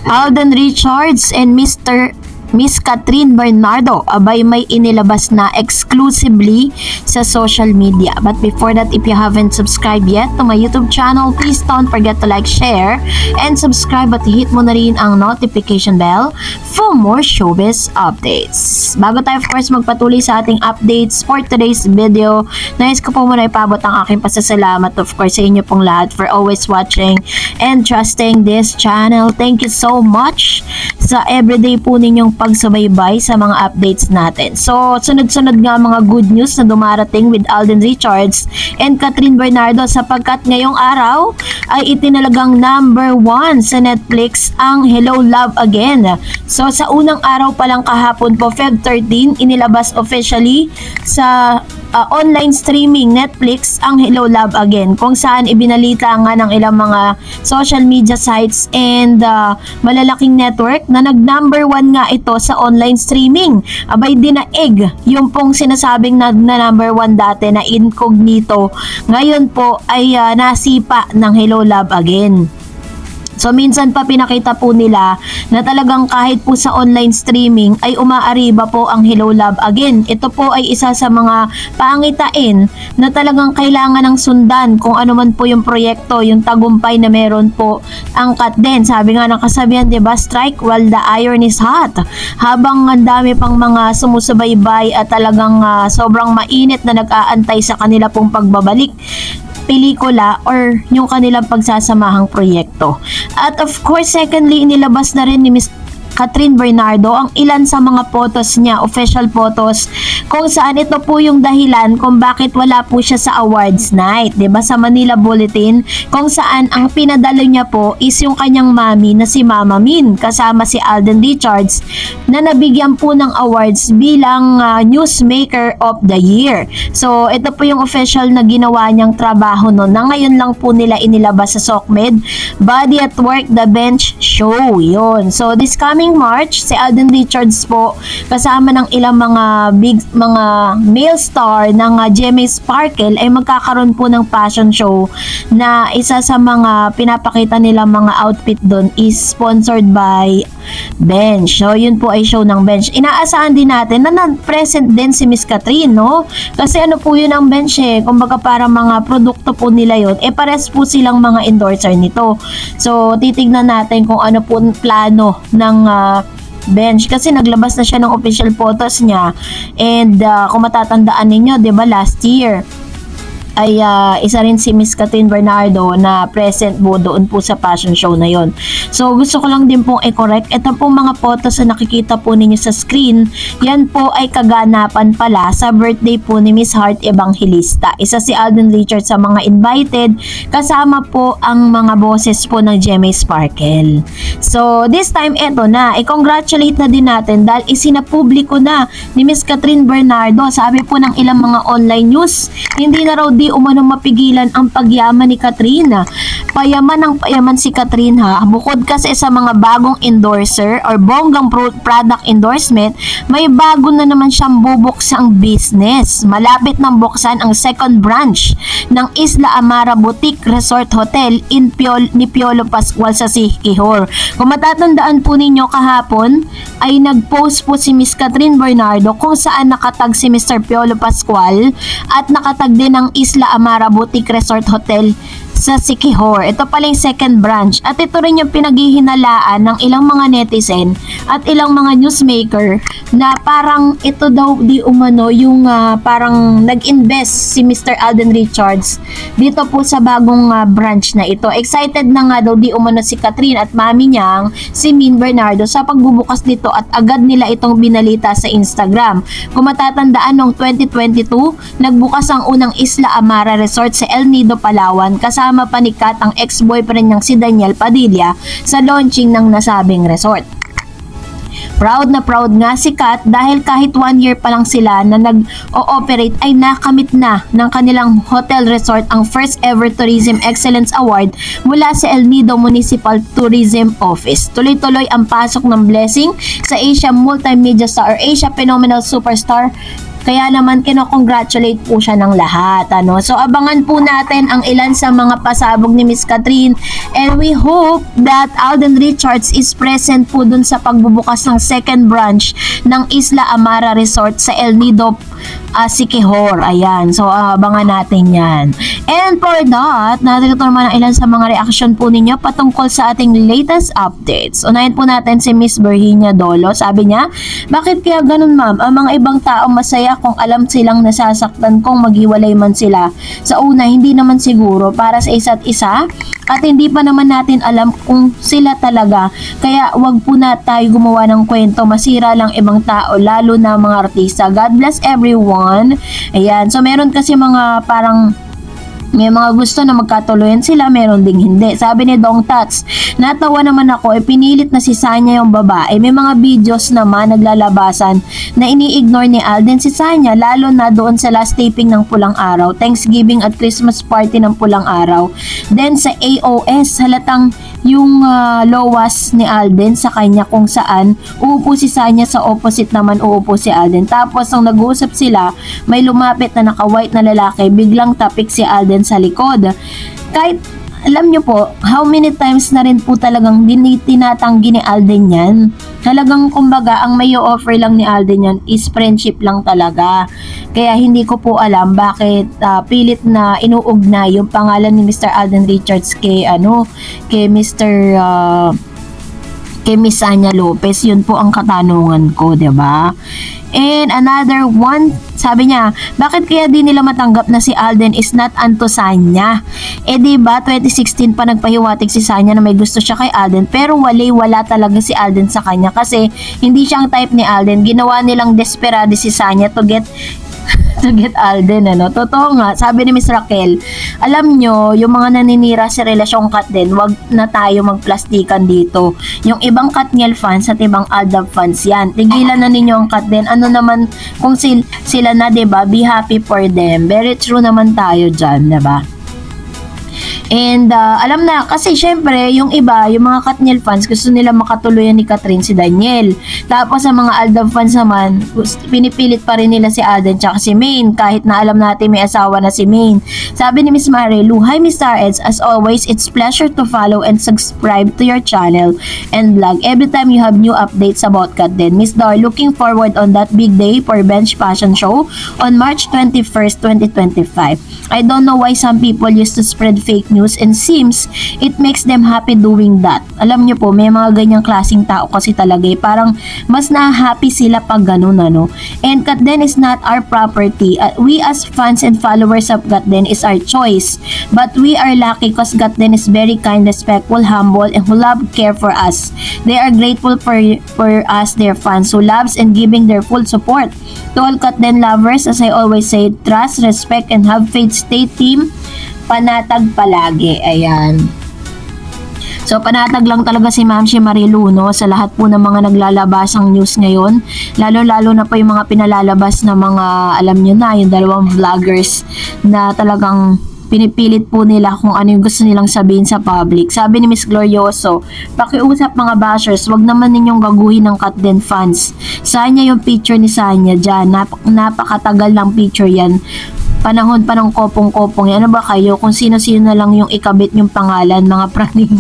Alden Richards and Miss Catherine Bernardo, abay may inilabas na exclusively sa social media. But before that, if you haven't subscribed yet to my YouTube channel, please don't forget to like, share, and subscribe at hit mo na rin ang notification bell for more showbiz updates. Bago tayo of course magpatuloy sa ating updates for today's video, nais ko po muna ipabot ang aking pasasalamat of course sa inyo pong lahat for always watching and trusting this channel. Thank you so much sa everyday po ninyong pagsubaybay sa mga updates natin. So, sunod-sunod nga mga good news na dumarating with Alden Richards and Catherine Bernardo sapagkat ngayong araw ay itinalagang #1 sa Netflix ang Hello Love Again. So, sa unang araw pa lang kahapon po, Feb 13, inilabas officially sa online streaming Netflix ang Hello Love Again, kung saan ibinalita nga ng ilang mga social media sites and malalaking network na nag-1 nga ito sa online streaming. Abay dinaig yung pong sinasabing na #1 dati na incognito, ngayon po ay nasipa ng Hello Love Again. So minsan pa pinakita po nila na talagang kahit po sa online streaming ay umaariba po ang Hello Love Again. Ito po ay isa sa mga pangitain na talagang kailangan ng sundan kung ano man po yung proyekto, yung tagumpay na meron po angkat din. Sabi nga ng kasabihan, diba, strike while the iron is hot. Habang ang dami pang mga sumusubaybay at talagang sobrang mainit na nag-aantay sa kanila pong pagbabalik pelikula or yung kanilang pagsasamahang proyekto. At of course, secondly, inilabas na rin ni Miss Catherine Bernardo ang ilan sa mga photos niya, official photos, kung saan ito po yung dahilan kung bakit wala po siya sa awards night, 'di ba, sa Manila Bulletin, kung saan ang pinadalo niya po is yung kanyang mami na si Mama Min kasama si Alden Richards na nabigyan po ng awards bilang Newsmaker of the Year. So ito po yung official na ginawa niyang trabaho noon na ngayon lang po nila inilabas sa SOCMED Body at Work The Bench Show. Yun. So this coming March, si Alden Richards po kasama ng ilang mga male star ng GMA Sparkle ay magkakaroon po ng fashion show na isa sa mga pinapakita nilang mga outfit doon is sponsored by Bench. So yun po ay show ng Bench. Inaasahan din natin na present din si Miss Catherine, no? Kasi ano po yun ang Bench eh, kumbaga parang mga produkto po nila yun, pares po silang mga endorser nito. So titignan natin kung ano po plano ng Bench kasi naglabas na siya ng official photos niya and kung matatandaan ninyo, 'di ba, last year ay isa rin si Miss Catherine Bernardo na present po doon po sa fashion show na yon. So gusto ko lang din pong i-correct, ito pong mga photos na nakikita po ninyo sa screen, yan po ay kaganapan pala sa birthday po ni Miss Heart Evangelista. Isa si Alden Richards sa mga invited, kasama po ang mga bosses po ng GMA Sparkle. So this time eto na, i-congratulate na din natin dahil isinapubliko na ni Miss Catherine Bernardo. Sabi po ng ilang mga online news, hindi na raw di umano mapigilan ang pagyaman ni Catherine. Payaman ng payaman si Catherine ha. Bukod kasi sa mga bagong endorser or bonggang product endorsement, may bago na naman siyang bubuksang business. Malapit nang buksan ang second branch ng Isla Amara Boutique Resort Hotel ni Piolo Pascual sa Siquijor. Kung matatandaan po ninyo kahapon, ay nag-post po si Miss Catherine Bernardo kung saan nakatag si Mr. Piolo Pascual at nakatag din ang Isla Amara Boutique Resort Hotel sa Siquijor. Ito pala yung second branch at ito rin yung pinaghihinalaan ng ilang mga netizen at ilang mga newsmaker na parang ito daw di umano yung parang nag-invest si Mr. Alden Richards dito po sa bagong branch na ito. Excited na nga daw di umano si Catherine at mami niyang si Min Bernardo sa pagbubukas nito at agad nila itong binalita sa Instagram. Kung matatandaan noong 2022, nagbukas ang unang Isla Amara Resort sa El Nido, Palawan kasama pa ni Kat ang ex-boyfriend niyang si Daniel Padilla sa launching ng nasabing resort. Proud na proud nga si Kat dahil kahit 1 year pa lang sila na nag-ooperate ay nakamit na ng kanilang hotel resort ang first ever Tourism Excellence Award mula sa El Nido Municipal Tourism Office. Tuloy-tuloy ang pasok ng blessing sa Asia Multimedia Star or Asia Phenomenal Superstar Kaya naman kinocongratulate po siya ng lahat. Ano? So abangan po natin ang ilan sa mga pasabog ni Miss Catherine, and we hope that Alden Richards is present po dun sa pagbubukas ng second branch ng Isla Amara Resort sa El Nido, Siquijor. Ayan. So abangan natin yan. And for that, natin ito naman ang ilan sa mga reaction po ninyo patungkol sa ating latest updates. Unahin po natin si Miss Virginia Dolo. Sabi niya, bakit kaya ganun ma'am? Ang mga ibang tao masaya kung alam silang nasasaktan kung maghiwalay man sila. Sa una, hindi naman siguro para sa isa't isa at hindi pa naman natin alam kung sila talaga. Kaya wag po na tayo gumawa ng kwento, masira lang ibang tao, lalo na mga artista. God bless everyone. Ayan. So meron kasi mga parang may mga gusto na magkatuloyan sila, meron ding hindi. Sabi ni Dong Tats, natawa naman ako, pinilit na si Sanya yung babae. May mga videos naman naglalabasan na ini-ignore ni Alden si Sanya, lalo na doon sa last taping ng Pulang Araw, Thanksgiving at Christmas party ng Pulang Araw. Then sa AOS, halatang yung lowas ni Alden sa kanya kung saan uupo si Sanya, sa opposite naman uupo si Alden. Tapos nang nag-uusap sila, may lumapit na naka-white na lalaki, biglang tapik si Alden sa likod. Kahit alam nyo po, how many times na rin po talagang tinatanggi ni Alden yan. Talagang kumbaga, ang may offer lang ni Alden yan is friendship lang talaga. Kaya hindi ko po alam bakit pilit na inuugnay yung pangalan ni Mr. Alden Richards kay Miss Sanya Lopez. Yun po ang katanungan ko, 'di ba? And another one, sabi niya, bakit kaya di nila matanggap na si Alden is not unto Sanya? Diba, 2016 pa nagpahiwatig si Sanya na may gusto siya kay Alden, pero wala talaga si Alden sa kanya kasi hindi siya ang type ni Alden. Ginawa nilang desperado si Sanya to get Alden, ano. Totoo nga, sabi ni Miss Raquel, alam nyo, yung mga naninira sa relasyong Katden, wag na tayo magplastikan dito. Yung ibang Katniel fans at ibang Aldab fans yan. Tigilan na ninyo ang Katden. Ano naman, kung sila na, diba, be happy for them. Very true naman tayo dyan, diba? And alam na, kasi syempre, yung iba, yung mga Katniel fans, gusto nila makatuluyan ni Catherine si Daniel. Tapos sa mga Aldab fans naman, pinipilit pa rin nila si Alden tsaka si Maine, kahit na alam natin may asawa na si Maine. Sabi ni Miss Marilu, hi Miss Star Eds, as always, it's pleasure to follow and subscribe to your channel and vlog every time you have new updates about Katden. Miss Dar, looking forward on that big day for Bench Fashion Show on March 21st, 2025. I don't know why some people used to spread fake news and seems it makes them happy doing that. Alam nyo po, may mga ganyang klaseng tao kasi talaga parang mas na-happy sila pag ganun, ano. And Katden is not our property. We as fans and followers of Katden is our choice. But we are lucky because Katden is very kind, respectful, humble, and who love, care for us. They are grateful for us, their fans, who loves and giving their full support. To all Katden lovers, as I always say, trust, respect, and have faith. Stay team panatag palagi. Ayan. So, panatag lang talaga si Ma'am si Marilu, no, sa lahat po ng mga naglalabasang news ngayon. Lalo-lalo na po yung mga pinalalabas na mga, alam nyo na, yung dalawang vloggers na talagang pinipilit po nila kung ano yung gusto nilang sabihin sa public. Sabi ni Miss Glorioso, pakiusap mga bashers, wag naman ninyong gaguhin ng Katden fans. Sanya yung picture ni Sanya dyan. Napakatagal ng picture yan. Panahon pa ng kopong-kopong. Ano ba kayo? Kung sino-sino na lang yung ikabit yung pangalan, mga praning.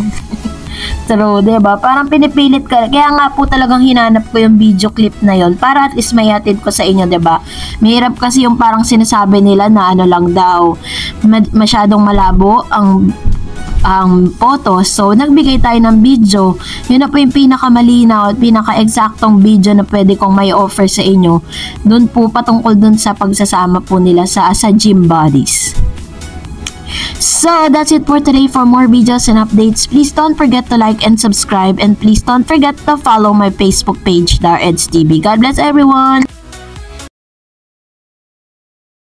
True, diba? Parang pinipilit ka. Kaya nga po talagang hinanap ko yung video clip na yon para at least mayatid ko sa inyo, diba? Mahirap kasi yung parang sinasabi nila na ano lang daw, masyadong malabo ang photos. So, nagbigay tayo ng video. Yun na po yung pinakamalinaw at pinaka-exactong video na pwede kong may offer sa inyo. Doon po, patungkol doon sa pagsasama po nila sa gym bodies. So, that's it for today. For more videos and updates, please don't forget to like and subscribe, and please don't forget to follow my Facebook page, Dar Eds TV. God bless everyone!